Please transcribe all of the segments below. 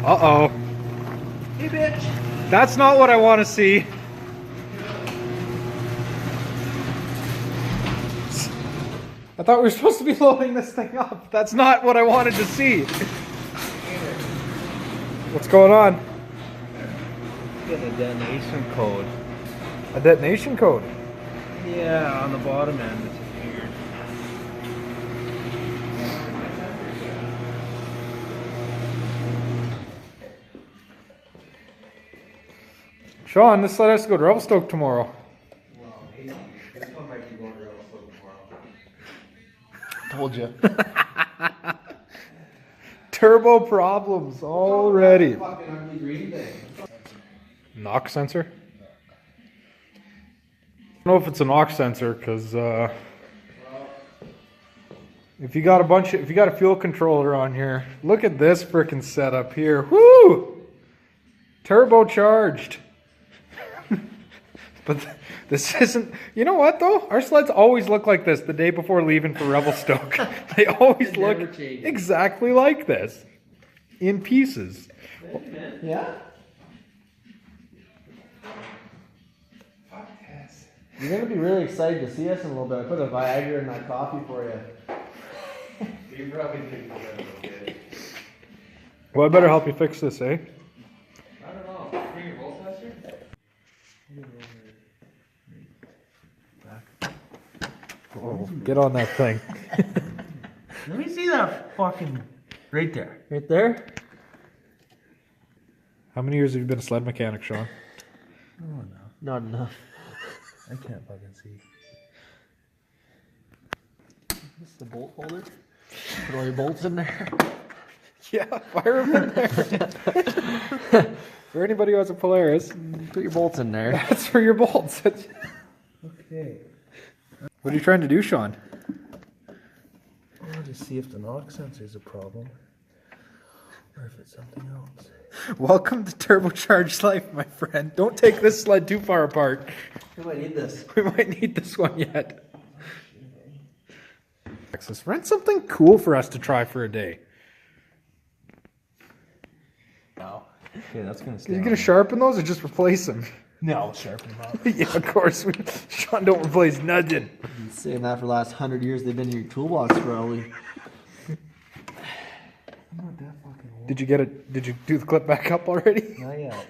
Uh-oh. Hey, bitch. That's not what I want to see. I thought we were supposed to be loading this thing up. That's not what I wanted to see. What's going on? Get a detonation code. A detonation code? Yeah, on the bottom end. It's weird. Sean, this sled has to go to Revelstoke tomorrow. Well, maybe. This one might be going to Revelstoke tomorrow. Told you. Turbo problems already. Fucking ugly green thing. Knock sensor? I don't know if it's a knock sensor because if you got a fuel controller on here, look at this freaking setup here. Woo! Turbocharged. But this isn't, you know what though? Our sleds always look like this the day before leaving for Revelstoke. They always look exactly like this. In pieces. Yeah? You're going to be really excited to see us in a little bit. I put a Viagra in that coffee for you. You probably think that's okay. Well, I better help you fix this, eh? I don't know. Bring your volt tester? Oh, get on that thing. Let me see that fucking... Right there. Right there? How many years have you been a sled mechanic, Sean? Oh, no. Not enough. I can't fucking see. Is this the bolt holder? Put all your bolts in there. Yeah, fire them in there. For anybody who has a Polaris, put your bolts in there. That's for your bolts. Okay. What are you trying to do, Sean? I'll just see if the knock sensor is a problem. Or if it's something else. Welcome to turbocharged life, my friend. Don't take this sled too far apart. We might need this. We might need this one yet. Rent something cool for us to try for a day. No. Okay, that's gonna stay. Are you gonna sharpen those or just replace them? No, sharpen them up. Yeah, of course. Sean don't replace nothing. Been saying that for the last 100 years. They've been in your toolbox probably. I'm not that fucking old. Did you get it? Did you do the clip back up already? Not yet.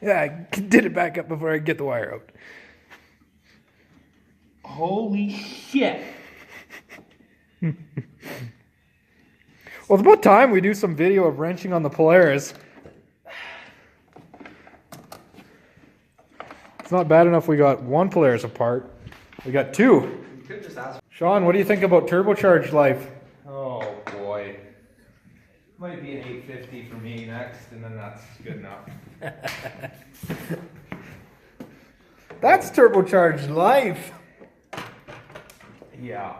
Yeah, I did it back up before I get the wire out. Holy shit. Well, it's about time we do some video of wrenching on the Polaris. It's not bad enough we got one Polaris apart. We got two. You could just ask. Sean, what do you think about turbocharged life? Oh boy. Might be an 850 for me next, and then that's good enough. That's turbocharged life. Yeah.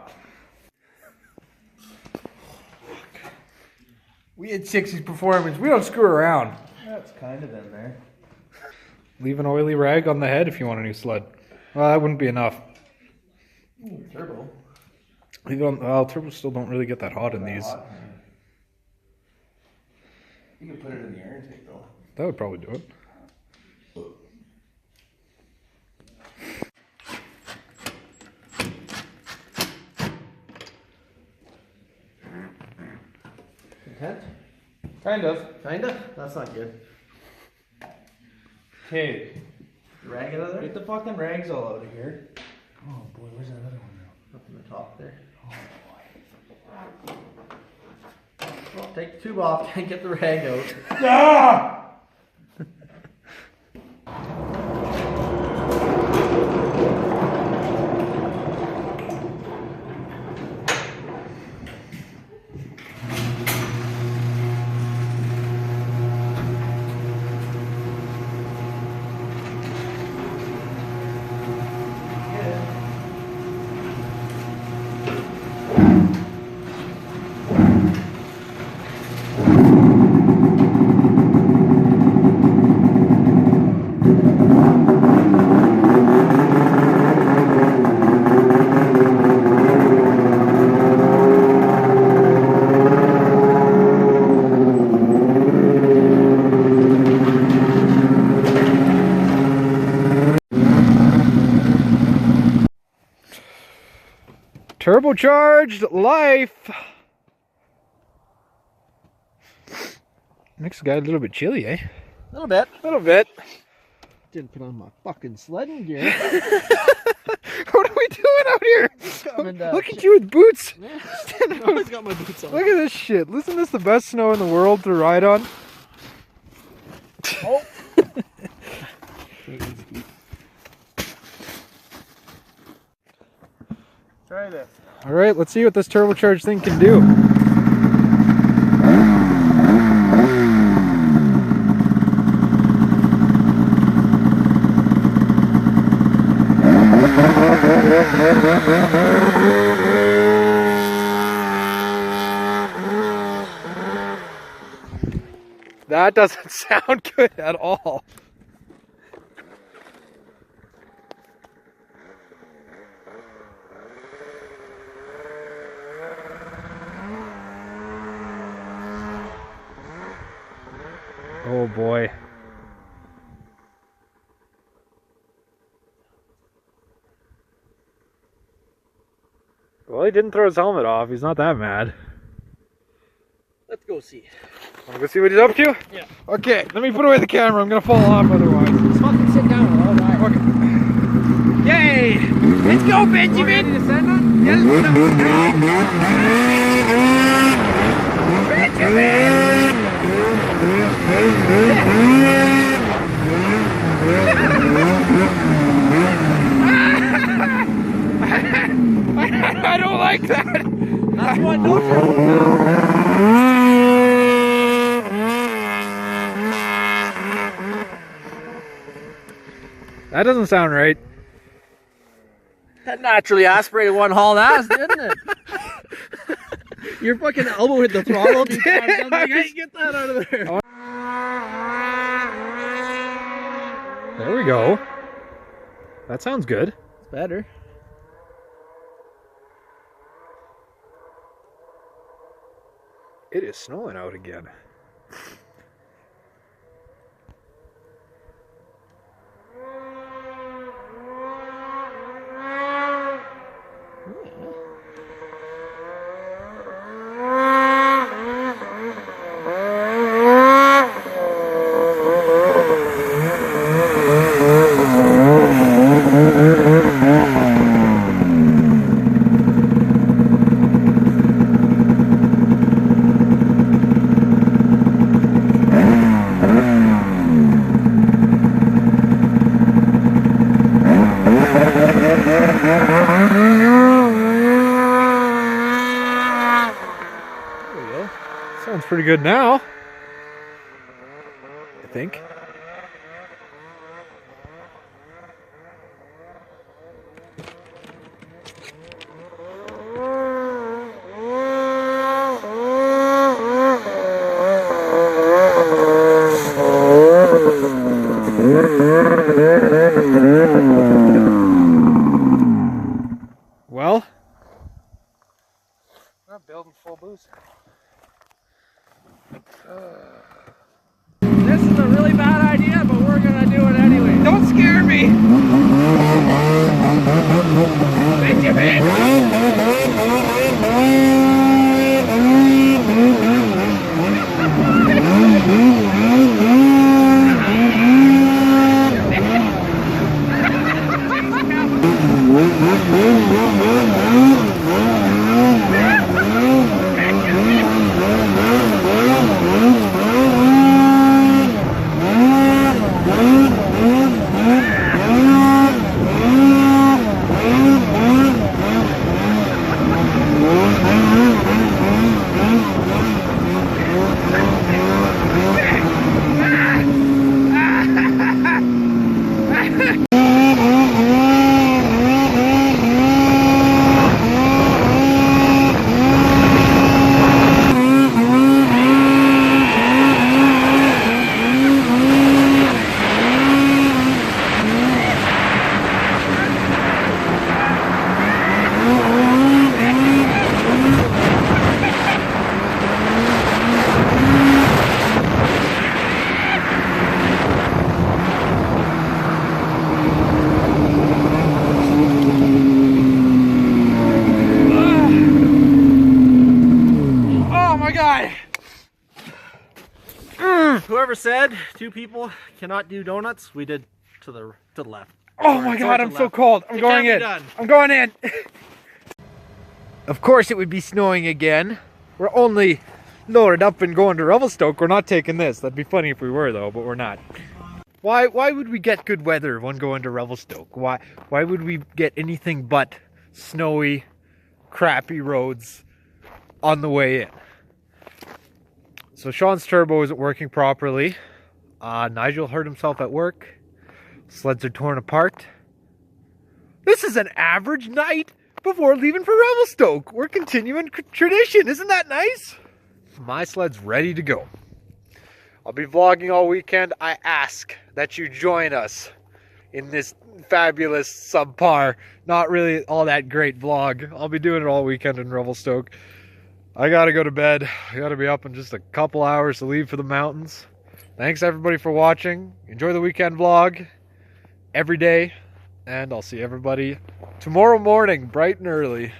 We had Syxxes Performance. We don't screw around. That's kind of in there. Leave an oily rag on the head if you want a new sled. Well, that wouldn't be enough. Turbo. Leave it on, well, turbos still don't really get that hot in these. You can put it in the air intake though. That would probably do it. Content? Kind of. Kinda? That's not good. Okay. Rag it out of there? Get the fucking rags all out of here. Oh boy, where's that other one now? Up in the top there. Oh boy. Well, take the tube off and get the rag out. Ah! Turbocharged life. Makes the guy a little bit chilly, eh? A little bit. A little bit. Didn't put on my fucking sledding gear. What are we doing out here? Look at you with boots. Yeah. I always got my boots on. Look at this shit. Isn't this the best snow in the world to ride on? Oh. Try this. All right, let's see what this turbocharged thing can do. That doesn't sound good at all. Oh boy. Well, he didn't throw his helmet off. He's not that mad. Let's go see. Wanna go see what he's up to? Yeah. Okay, let me put away the camera. I'm gonna fall off otherwise. Let's fucking sit down. All right. Okay. Yay! Let's go, Benjamin! Ready to send on? I don't like that. That's what no trouble. That doesn't sound right. That naturally aspirated one haul ass, didn't it? Your fucking elbow hit the throttle. Hey, get that out of there. There we go. That sounds good. It's better. It is snowing out again. Sounds pretty good now, I think. Well, I'm not building full boost. This is a really bad idea, but we're gonna do it anyway. Don't scare me! Benjamin! whoever said 2 people cannot do donuts, we did to the left. Oh my God, I'm so cold. I'm going in. I'm going in. Of course it would be snowing again. We're only loaded up and going to Revelstoke. We're not taking this. That'd be funny if we were though, but we're not. Why would we get good weather when going to Revelstoke? Why would we get anything but snowy, crappy roads on the way in? So Sean's turbo isn't working properly. Nigel hurt himself at work. Sleds are torn apart. This is an average night before leaving for Revelstoke. We're continuing tradition. Isn't that nice? My sled's ready to go. I'll be vlogging all weekend. I ask that you join us in this fabulous, subpar, not really all that great vlog. I'll be doing it all weekend in Revelstoke. I gotta go to bed. I gotta be up in just a couple hours to leave for the mountains. Thanks everybody for watching. Enjoy the weekend vlog every day. And I'll see everybody tomorrow morning, bright and early.